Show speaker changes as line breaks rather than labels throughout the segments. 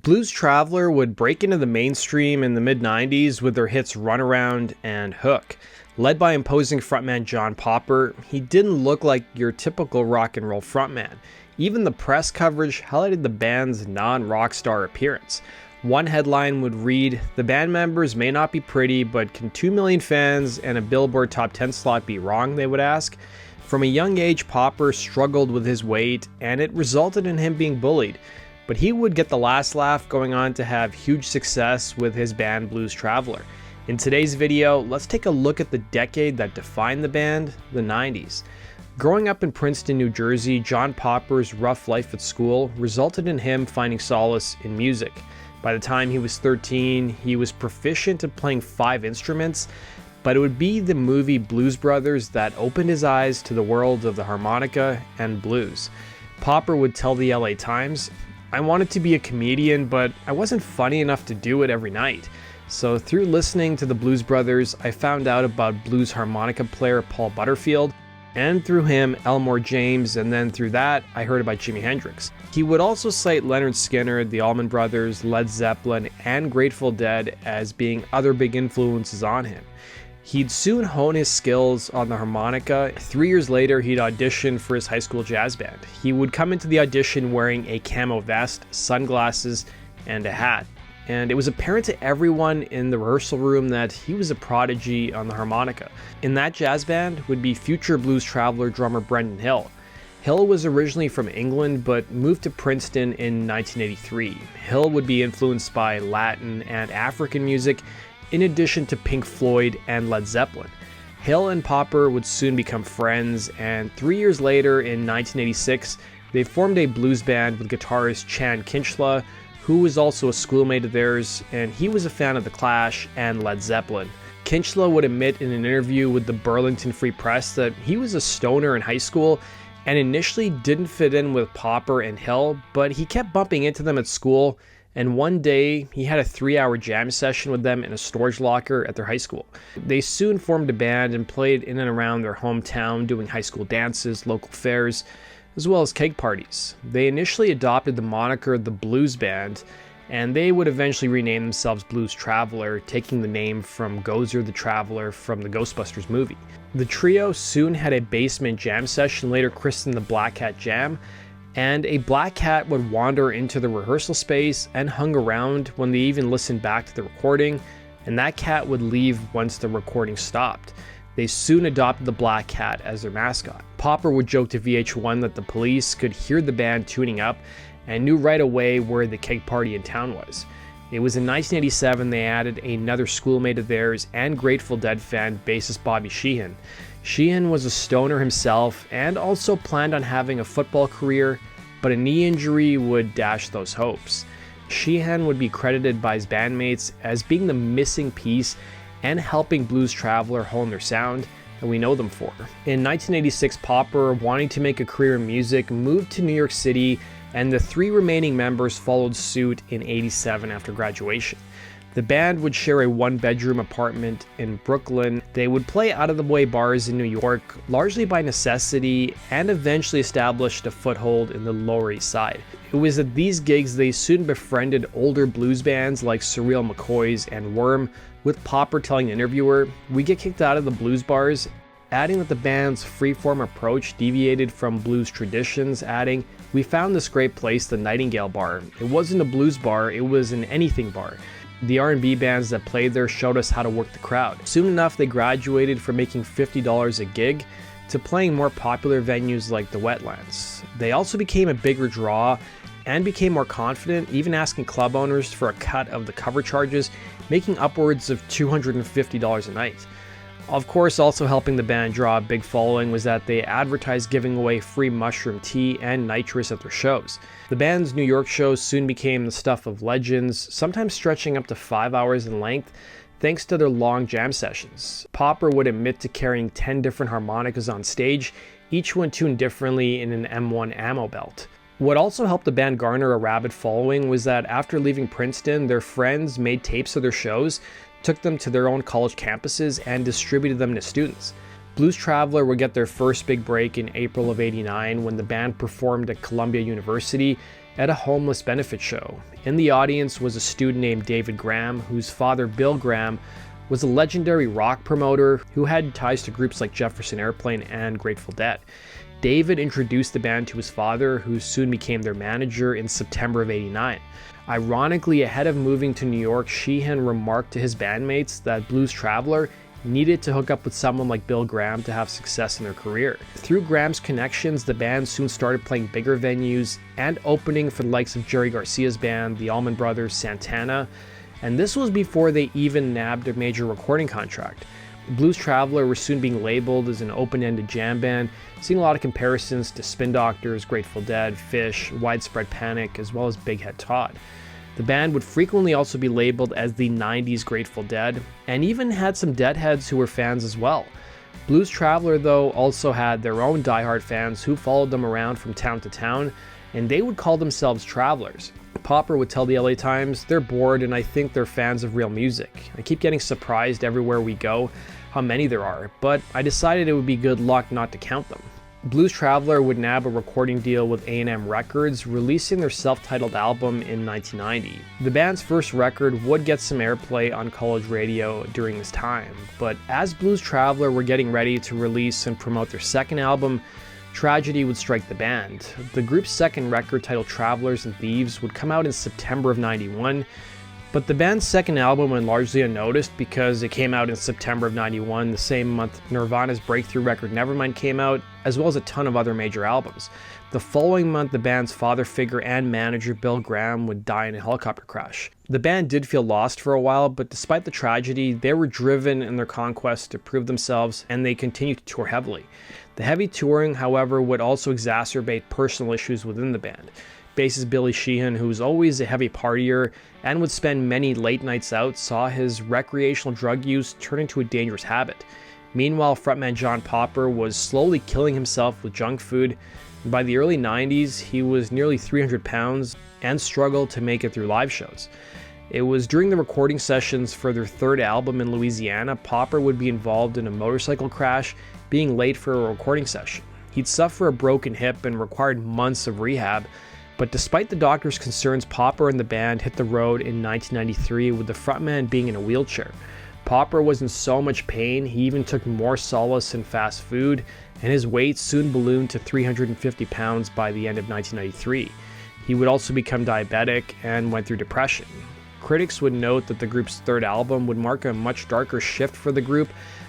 Blues Traveler would break into the mainstream in the mid-90s with their hits Runaround and Hook. Led by imposing frontman John Popper, he didn't look like your typical rock and roll frontman. Even the press coverage highlighted the band's non-rock star appearance. One headline would read, "The band members may not be pretty, but can 2 million fans and a Billboard top 10 slot be wrong?" they would ask. From a young age, Popper struggled with his weight, and it resulted in him being bullied. But he would get the last laugh, going on to have huge success with his band Blues Traveler. In today's video, let's take a look at the decade that defined the band, the 90s. Growing up in Princeton, New Jersey, John Popper's rough life at school resulted in him finding solace in music. By the time he was 13, he was proficient at playing 5 instruments, but it would be the movie Blues Brothers that opened his eyes to the world of the harmonica and blues. Popper would tell the LA Times, "I wanted to be a comedian, but I wasn't funny enough to do it every night. So through listening to the Blues Brothers, I found out about blues harmonica player Paul Butterfield, and through him, Elmore James, and then through that, I heard about Jimi Hendrix." He would also cite Leonard Skinner, the Allman Brothers, Led Zeppelin, and Grateful Dead as being other big influences on him. He'd soon hone his skills on the harmonica. 3 years later, he'd audition for his high school jazz band. He would come into the audition wearing a camo vest, sunglasses, and a hat. And it was apparent to everyone in the rehearsal room that he was a prodigy on the harmonica. In that jazz band would be future Blues Traveler drummer Brendan Hill. Hill was originally from England, but moved to Princeton in 1983. Hill would be influenced by Latin and African music, in addition to Pink Floyd and Led Zeppelin. Hill and Popper would soon become friends, and 3 years later, in 1986, they formed a blues band with guitarist Chan Kinchla, who was also a schoolmate of theirs, and he was a fan of The Clash and Led Zeppelin. Kinchla would admit in an interview with the Burlington Free Press that he was a stoner in high school and initially didn't fit in with Popper and Hill, but he kept bumping into them at school, and one day he had a 3-hour jam session with them in a storage locker at their high school. They soon formed a band and played in and around their hometown, doing high school dances, local fairs, as well as keg parties. They initially adopted the moniker The Blues Band, and they would eventually rename themselves Blues Traveler, taking the name from Gozer the Traveler from the Ghostbusters movie. The trio soon had a basement jam session, later christened the Black Cat Jam, and a black cat would wander into the rehearsal space and hung around when they even listened back to the recording, and that cat would leave once the recording stopped. They soon adopted the black cat as their mascot. Popper would joke to VH1 that the police could hear the band tuning up and knew right away where the keg party in town was. It was in 1987 they added another schoolmate of theirs and Grateful Dead fan, bassist Bobby Sheehan. Sheehan was a stoner himself and also planned on having a football career, but a knee injury would dash those hopes. Sheehan would be credited by his bandmates as being the missing piece and helping Blues Traveler hone their sound, and we know them for. In 1986, Popper, wanting to make a career in music, moved to New York City, and the 3 remaining members followed suit in '87 after graduation. The band would share a 1-bedroom apartment in Brooklyn. They would play out-of-the-way bars in New York, largely by necessity, and eventually established a foothold in the Lower East Side. It was at these gigs they soon befriended older blues bands like Surreal McCoys and Worm, with Popper telling the interviewer, "We get kicked out of the blues bars," adding that the band's freeform approach deviated from blues traditions, adding, "We found this great place, the Nightingale Bar. It wasn't a blues bar, it was an anything bar. The R&B bands that played there showed us how to work the crowd." Soon enough, they graduated from making $50 a gig to playing more popular venues like the Wetlands. They also became a bigger draw and became more confident, even asking club owners for a cut of the cover charges, making upwards of $250 a night. Of course, also helping the band draw a big following was that they advertised giving away free mushroom tea and nitrous at their shows. The band's New York shows soon became the stuff of legends, sometimes stretching up to 5 hours in length, thanks to their long jam sessions. Popper would admit to carrying 10 different harmonicas on stage, each one tuned differently in an M1 ammo belt. What also helped the band garner a rabid following was that after leaving Princeton, their friends made tapes of their shows, took them to their own college campuses, and distributed them to students. Blues Traveler would get their first big break in April of '89 when the band performed at Columbia University, at a homeless benefit show. In the audience was a student named David Graham, whose father, Bill Graham, was a legendary rock promoter who had ties to groups like Jefferson Airplane and Grateful Dead. David introduced the band to his father, who soon became their manager in September of '89. Ironically, ahead of moving to New York, Sheehan remarked to his bandmates that Blues Traveler needed to hook up with someone like Bill Graham to have success in their career. Through Graham's connections, the band soon started playing bigger venues and opening for the likes of Jerry Garcia's band, the Allman Brothers, Santana, and this was before they even nabbed a major recording contract. Blues Traveler were soon being labeled as an open-ended jam band, seeing a lot of comparisons to Spin Doctors, Grateful Dead, Phish, Widespread Panic, as well as Big Head Todd. The band would frequently also be labeled as the 90s Grateful Dead, and even had some Deadheads who were fans as well. Blues Traveler, though, also had their own diehard fans who followed them around from town to town, and they would call themselves Travelers. Popper would tell the LA Times, "They're bored and I think they're fans of real music. I keep getting surprised everywhere we go how many there are, but I decided it would be good luck not to count them." Blues Traveler would nab a recording deal with A&M Records, releasing their self-titled album in 1990. The band's first record would get some airplay on college radio during this time, but as Blues Traveler were getting ready to release and promote their second album, tragedy would strike the band. The group's second record, titled Travelers and Thieves, would come out in September of '91, but the band's second album went largely unnoticed because it came out in September of '91, the same month Nirvana's breakthrough record Nevermind came out, as well as a ton of other major albums. The following month, the band's father figure and manager, Bill Graham, would die in a helicopter crash. The band did feel lost for a while, but despite the tragedy, they were driven in their conquest to prove themselves, and they continued to tour heavily. The heavy touring, however, would also exacerbate personal issues within the band. Bassist Billy Sheehan, who was always a heavy partier and would spend many late nights out, saw his recreational drug use turn into a dangerous habit. Meanwhile, frontman John Popper was slowly killing himself with junk food. By the early 90s, he was nearly 300 pounds and struggled to make it through live shows. It was during the recording sessions for their third album in Louisiana, Popper would be involved in a motorcycle crash, being late for a recording session. He'd suffer a broken hip and required months of rehab, but despite the doctor's concerns, Popper and the band hit the road in 1993 with the frontman being in a wheelchair. Popper was in so much pain, he even took more solace in fast food, and his weight soon ballooned to 350 pounds by the end of 1993. He would also become diabetic and went through depression. Critics would note that the group's third album would mark a much darker shift for the group,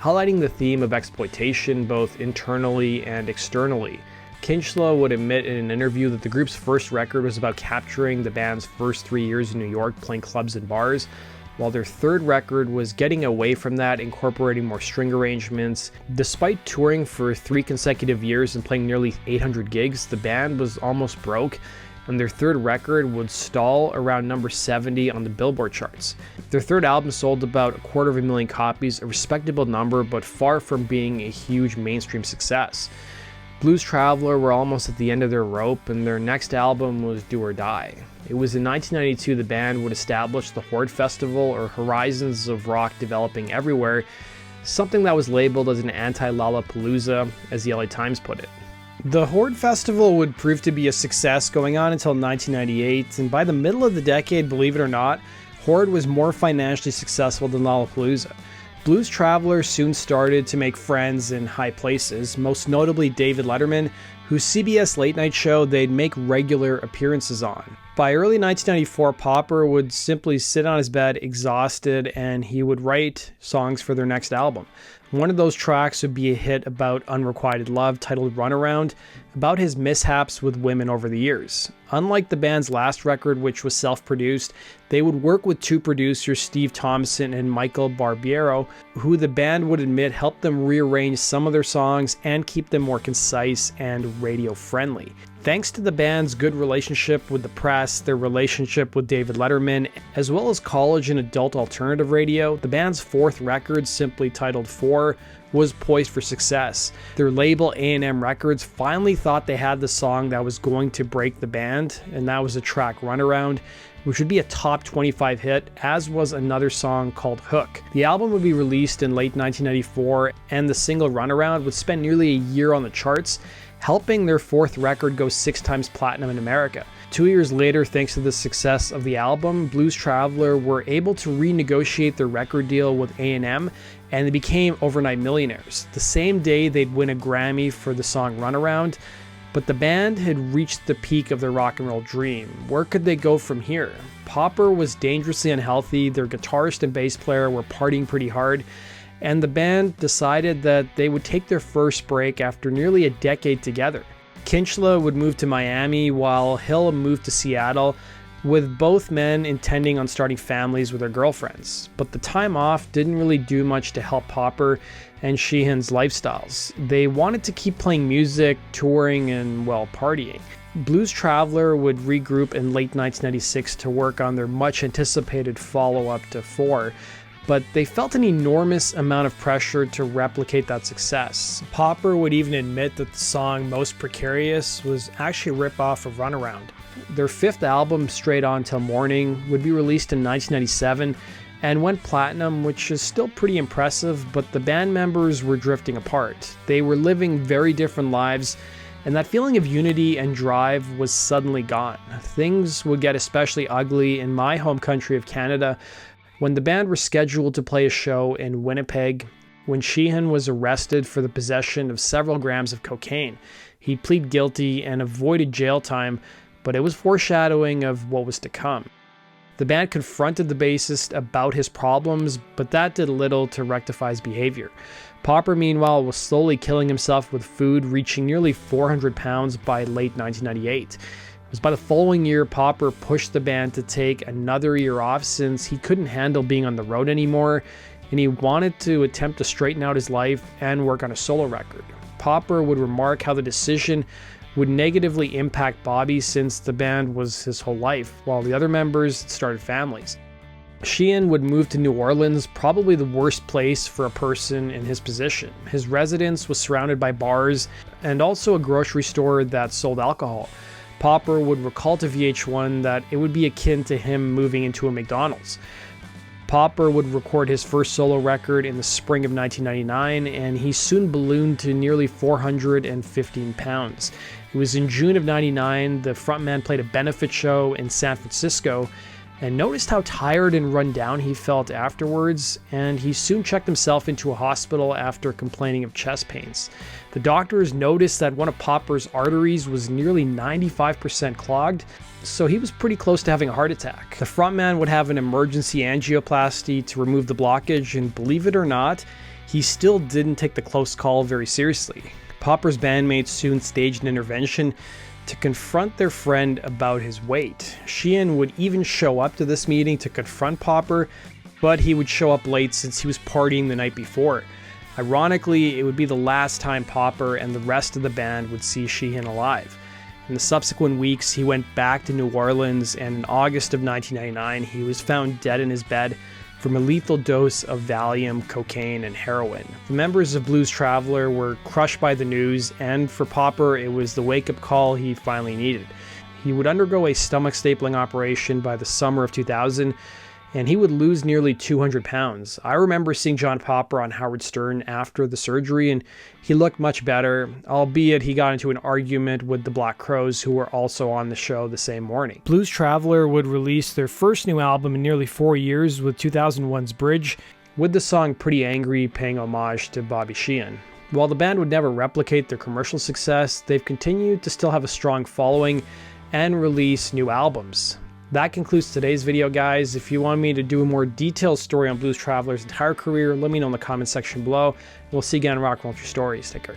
highlighting the theme of exploitation both internally and externally. Kinchlow would admit in an interview that the group's first record was about capturing the band's first 3 years in New York playing clubs and bars, while their third record was getting away from that, incorporating more string arrangements. Despite touring for 3 consecutive years and playing nearly 800 gigs, the band was almost broke, and their third record would stall around number 70 on the Billboard charts. Their third album sold about 250,000 copies, a respectable number, but far from being a huge mainstream success. Blues Traveler were almost at the end of their rope, and their next album was Do or Die. It was in 1992 the band would establish the Horde Festival, or Horizons of Rock Developing Everywhere, something that was labeled as an anti-Lollapalooza, as the LA Times put it. The Horde Festival would prove to be a success going on until 1998, and by the middle of the decade, believe it or not, Horde was more financially successful than Lollapalooza. Blues Traveler soon started to make friends in high places, most notably David Letterman, whose CBS late night show they'd make regular appearances on. By early 1994, Popper would simply sit on his bed exhausted, and he would write songs for their next album. One of those tracks would be a hit about unrequited love titled Runaround, about his mishaps with women over the years. Unlike the band's last record, which was self-produced, they would work with 2 producers, Steve Thompson and Michael Barbiero, who the band would admit helped them rearrange some of their songs and keep them more concise and radio-friendly. Thanks to the band's good relationship with the press, their relationship with David Letterman, as well as college and adult alternative radio, the band's 4th record, simply titled 4, was poised for success. Their label, A&M Records, finally thought they had the song that was going to break the band, and that was the track Runaround, which would be a top 25 hit, as was another song called Hook. The album would be released in late 1994, and the single Runaround would spend nearly a year on the charts, helping their 4th record go 6 times platinum in America. 2 years later, thanks to the success of the album, Blues Traveler were able to renegotiate their record deal with A&M, and they became overnight millionaires. The same day, they'd win a Grammy for the song Runaround, but the band had reached the peak of their rock and roll dream. Where could they go from here? Popper was dangerously unhealthy, their guitarist and bass player were partying pretty hard, and the band decided that they would take their first break after nearly a decade together. Kinchla would move to Miami while Hill moved to Seattle, with both men intending on starting families with their girlfriends. But the time off didn't really do much to help Popper and Sheehan's lifestyles. They wanted to keep playing music, touring, and, well, partying. Blues Traveler would regroup in late 1996 to work on their much anticipated follow-up to 4, but they felt an enormous amount of pressure to replicate that success. Popper would even admit that the song Most Precarious was actually a rip-off of Runaround. Their 5th album, Straight On Till Morning, would be released in 1997 and went platinum, which is still pretty impressive, but the band members were drifting apart. They were living very different lives, and that feeling of unity and drive was suddenly gone. Things would get especially ugly in my home country of Canada, when the band were scheduled to play a show in Winnipeg, when Sheehan was arrested for the possession of several grams of cocaine. He pleaded guilty and avoided jail time, but it was foreshadowing of what was to come. The band confronted the bassist about his problems, but that did little to rectify his behavior. Popper, meanwhile, was slowly killing himself with food, reaching nearly 400 pounds by late 1998. It was by the following year Popper pushed the band to take another year off since he couldn't handle being on the road anymore, and he wanted to attempt to straighten out his life and work on a solo record. Popper would remark how the decision would negatively impact Bobby since the band was his whole life, while the other members started families. Sheehan would move to New Orleans, probably the worst place for a person in his position. His residence was surrounded by bars and also a grocery store that sold alcohol. Popper would recall to VH1 that it would be akin to him moving into a McDonald's. Popper would record his first solo record in the spring of 1999, and he soon ballooned to nearly 415 pounds. It was in June of '99 the frontman played a benefit show in San Francisco and noticed how tired and run down he felt afterwards, and he soon checked himself into a hospital after complaining of chest pains. The doctors noticed that one of Popper's arteries was nearly 95% clogged, so he was pretty close to having a heart attack. The frontman would have an emergency angioplasty to remove the blockage, and believe it or not, he still didn't take the close call very seriously. Popper's bandmates soon staged an intervention to confront their friend about his weight. Sheehan would even show up to this meeting to confront Popper, but he would show up late since he was partying the night before. Ironically, it would be the last time Popper and the rest of the band would see Sheehan alive. In the subsequent weeks, he went back to New Orleans, and in August of 1999, he was found dead in his bed from a lethal dose of Valium, cocaine, and heroin. The members of Blues Traveler were crushed by the news, and for Popper, it was the wake-up call he finally needed. He would undergo a stomach stapling operation by the summer of 2000, and he would lose nearly 200 pounds. I remember seeing John Popper on Howard Stern after the surgery, and he looked much better, albeit he got into an argument with the Black Crowes, who were also on the show the same morning. Blues Traveler would release their first new album in nearly 4 years with 2001's Bridge, with the song Pretty Angry paying homage to Bobby Sheehan. While the band would never replicate their commercial success, they've continued to still have a strong following and release new albums. That concludes today's video, guys. If you want me to do a more detailed story on Blues Traveler's entire career, let me know in the comment section below. We'll see you again in Rock and Roll True Stories. Take care.